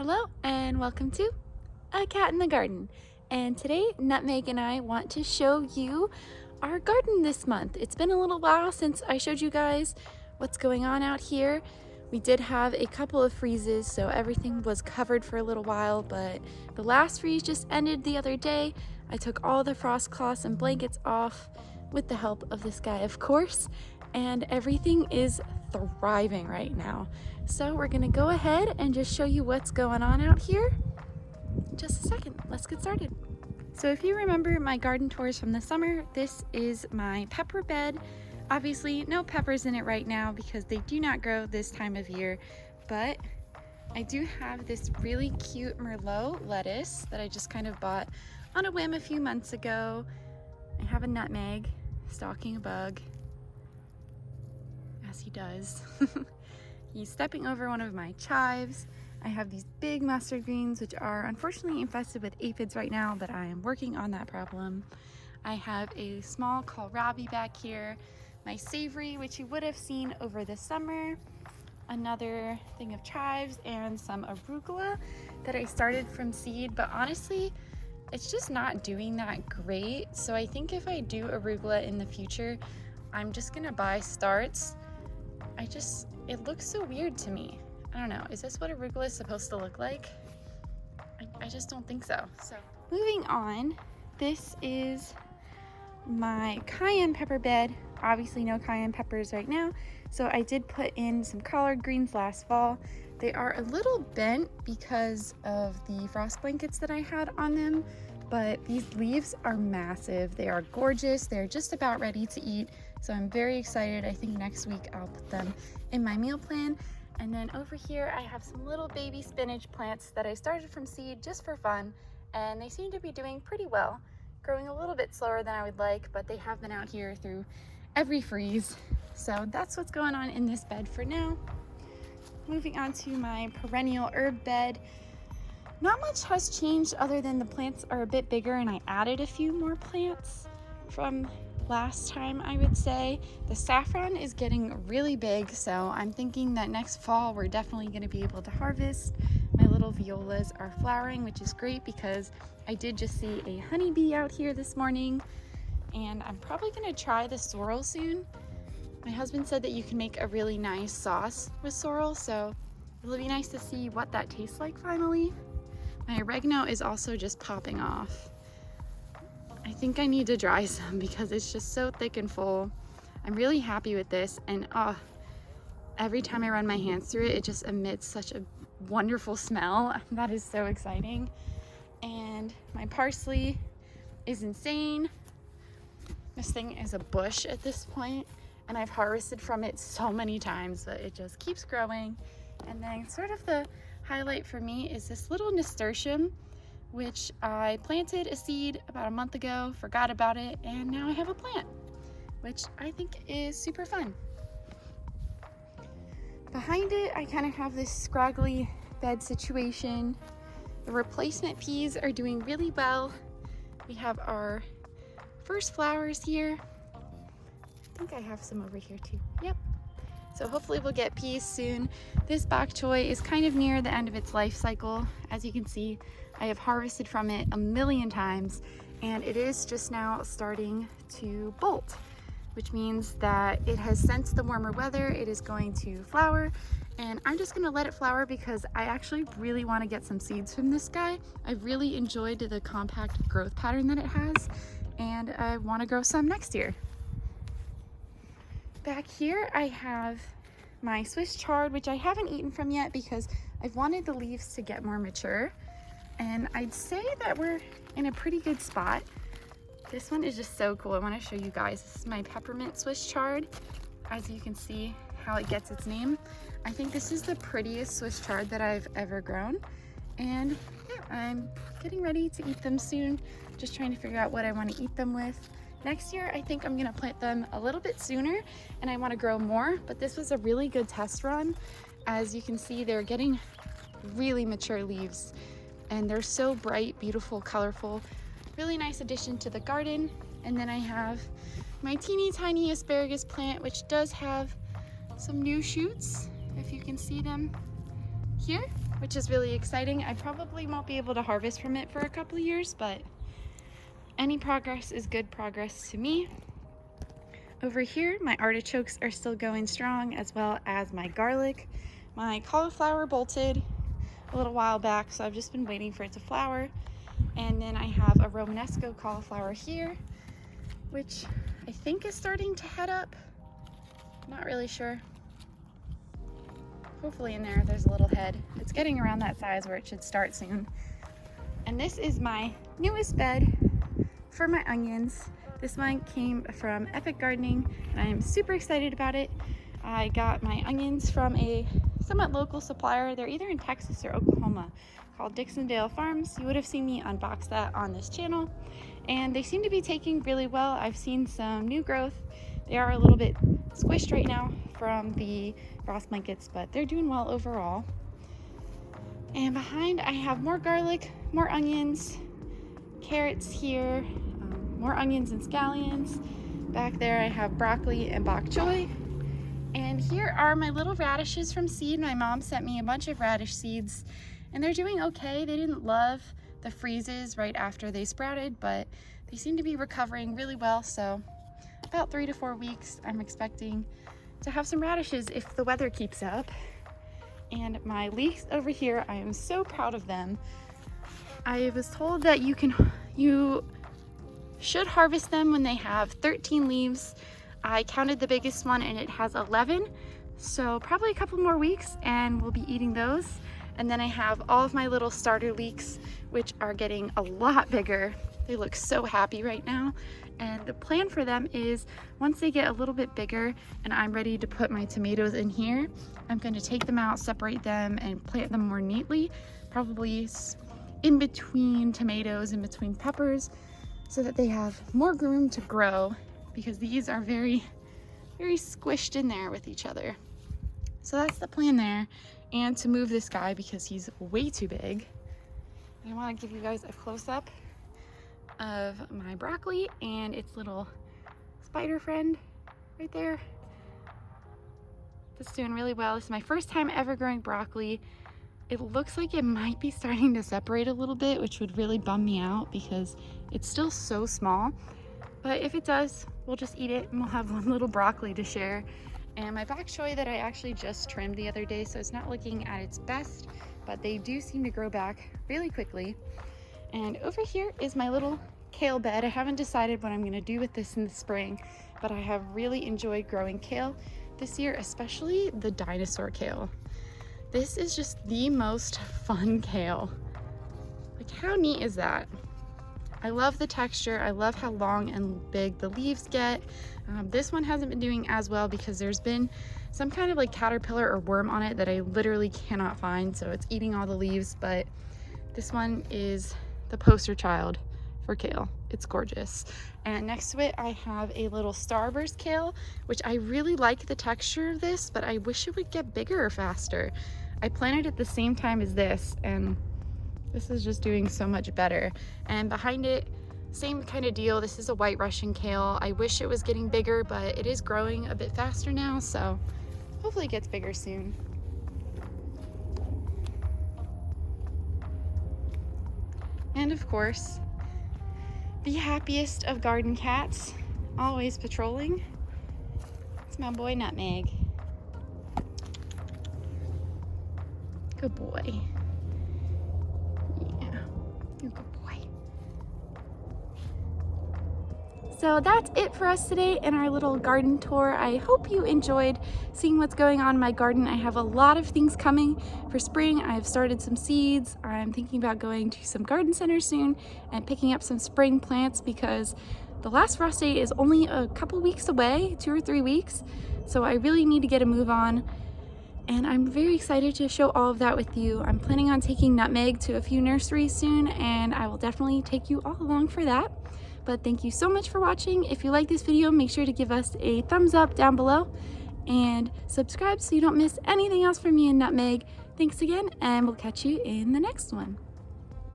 Hello and welcome to A Cat in the Garden. And today Nutmeg and I want to show you our garden this month. It's been a little while since I showed you guys what's going on out here. We did have a couple of freezes, so everything was covered for a little while, but the last freeze just ended the other day. I took all the frost cloths and blankets off with the help of this guy, of course, and everything is thriving right now. So we're gonna go ahead and just show you what's going on out here. Just a second, let's get started. So if you remember my garden tours from the summer, this is my pepper bed. Obviously no peppers in it right now because they do not grow this time of year, but I do have this really cute Merlot lettuce that I just kind of bought on a whim a few months ago. I have a Nutmeg stalking a bug, as he does. He's stepping over one of my chives. I have these big mustard greens, which are unfortunately infested with aphids right now, but I am working on that problem. I have a small kohlrabi back here, my savory, which you would have seen over the summer, another thing of chives, and some arugula that I started from seed, but honestly, it's just not doing that great. So I think if I do arugula in the future, I'm just gonna buy starts. It looks so weird to me. I don't know, is this what arugula is supposed to look like? I just don't think so. So moving on, this is my cayenne pepper bed. Obviously no cayenne peppers right now, so I did put in some collard greens last fall. They are a little bent because of the frost blankets that I had on them, but these leaves are massive. They are gorgeous. They're just about ready to eat, so I'm very excited. I think next week I'll put them in my meal plan. And then over here I have some little baby spinach plants that I started from seed just for fun, and they seem to be doing pretty well, growing a little bit slower than I would like, but they have been out here through every freeze. So that's what's going on in this bed for now. Moving on to my perennial herb bed. Not much has changed other than the plants are a bit bigger and I added a few more plants from last time, I would say. The saffron is getting really big, so I'm thinking that next fall we're definitely going to be able to harvest. My little violas are flowering, which is great because I did just see a honeybee out here this morning, and I'm probably going to try the sorrel soon. My husband said that you can make a really nice sauce with sorrel, so it'll be nice to see what that tastes like finally. My oregano is also just popping off. I think I need to dry some because it's just so thick and full. I'm really happy with this, and every time I run my hands through it, it just emits such a wonderful smell. That is so exciting. And my parsley is insane. This thing is a bush at this point, and I've harvested from it so many times, but it just keeps growing. And then sort of the highlight for me is this little nasturtium, which I planted a seed about a month ago, forgot about it, and now I have a plant, which I think is super fun. Behind it, I kind of have this scraggly bed situation. The replacement peas are doing really well. We have our first flowers here. I think I have some over here too. Yep. So hopefully we'll get peas soon. This bok choy is kind of near the end of its life cycle. As you can see, I have harvested from it a million times, and it is just now starting to bolt, which means that it has sensed the warmer weather. It is going to flower, and I'm just gonna let it flower because I actually really want to get some seeds from this guy. I really enjoyed the compact growth pattern that it has, and I want to grow some next year. Back here I have my Swiss chard, which I haven't eaten from yet because I've wanted the leaves to get more mature, and I'd say that we're in a pretty good spot. This one is just so cool. I want to show you guys. This is my peppermint Swiss chard. As you can see how it gets its name. I think this is the prettiest Swiss chard that I've ever grown, and yeah, I'm getting ready to eat them soon. Just trying to figure out what I want to eat them with. Next year, I think I'm gonna plant them a little bit sooner, and I wanna grow more, but this was a really good test run. As you can see, they're getting really mature leaves, and they're so bright, beautiful, colorful. Really nice addition to the garden. And then I have my teeny tiny asparagus plant, which does have some new shoots, if you can see them here. which is really exciting. I probably won't be able to harvest from it for a couple of years, but any progress is good progress to me. Over here, my artichokes are still going strong, as well as my garlic. My cauliflower bolted a little while back, so I've just been waiting for it to flower. And then I have a Romanesco cauliflower here, which I think is starting to head up. Not really sure. Hopefully in there's a little head. It's getting around that size where it should start soon. And this is my newest bed for my onions. This one came from Epic Gardening, and I am super excited about it. I got my onions from a somewhat local supplier. They're either in Texas or Oklahoma, called Dixondale Farms. You would have seen me unbox that on this channel, and they seem to be taking really well. I've seen some new growth. They are a little bit squished right now from the frost blankets, but they're doing well overall. And behind I have more garlic, more onions, carrots here, more onions and scallions. Back there I have broccoli and bok choy. And here are my little radishes from seed. My mom sent me a bunch of radish seeds, and they're doing okay. They didn't love the freezes right after they sprouted, but they seem to be recovering really well. So about 3 to 4 weeks, I'm expecting to have some radishes if the weather keeps up. And my leeks over here, I am so proud of them. I was told that you should harvest them when they have 13 leaves. I counted the biggest one and it has 11, so probably a couple more weeks and we'll be eating those. And then I have all of my little starter leeks, which are getting a lot bigger. They look so happy right now, and the plan for them is once they get a little bit bigger and I'm ready to put my tomatoes in here, I'm going to take them out, separate them, and plant them more neatly, probably in between tomatoes, in between peppers, so that they have more room to grow, because these are very, very squished in there with each other. So that's the plan there. And to move this guy because he's way too big, I want to give you guys a close-up of my broccoli and its little spider friend right there. It's doing really well. This is my first time ever growing broccoli. It looks like it might be starting to separate a little bit, which would really bum me out because it's still so small. But if it does, we'll just eat it and we'll have one little broccoli to share. And my bok choy that I actually just trimmed the other day, so it's not looking at its best, but they do seem to grow back really quickly. And over here is my little kale bed. I haven't decided what I'm gonna do with this in the spring, but I have really enjoyed growing kale this year, especially the dinosaur kale. This is just the most fun kale. Like, how neat is that? I love the texture. I love how long and big the leaves get. This one hasn't been doing as well because there's been some kind of like caterpillar or worm on it that I literally cannot find, so it's eating all the leaves, but this one is the poster child for kale. It's gorgeous. And next to it I have a little starburst kale, which I really like the texture of this, but I wish it would get bigger faster. I planted it at the same time as this, and this is just doing so much better. And behind it, same kind of deal. This is a white Russian kale. I wish it was getting bigger, but it is growing a bit faster now, so hopefully it gets bigger soon. And of course, the happiest of garden cats, always patrolling, it's my boy Nutmeg. Good boy. Yeah, you're a good boy. So that's it for us today in our little garden tour. I hope you enjoyed seeing what's going on in my garden. I have a lot of things coming for spring. I've started some seeds. I'm thinking about going to some garden centers soon and picking up some spring plants because the last frost date is only a couple weeks away, 2 or 3 weeks. So I really need to get a move on. And I'm very excited to show all of that with you. I'm planning on taking Nutmeg to a few nurseries soon, and I will definitely take you all along for that. But thank you so much for watching. If you like this video, make sure to give us a thumbs up down below and subscribe so you don't miss anything else from me and Nutmeg. Thanks again, and we'll catch you in the next one.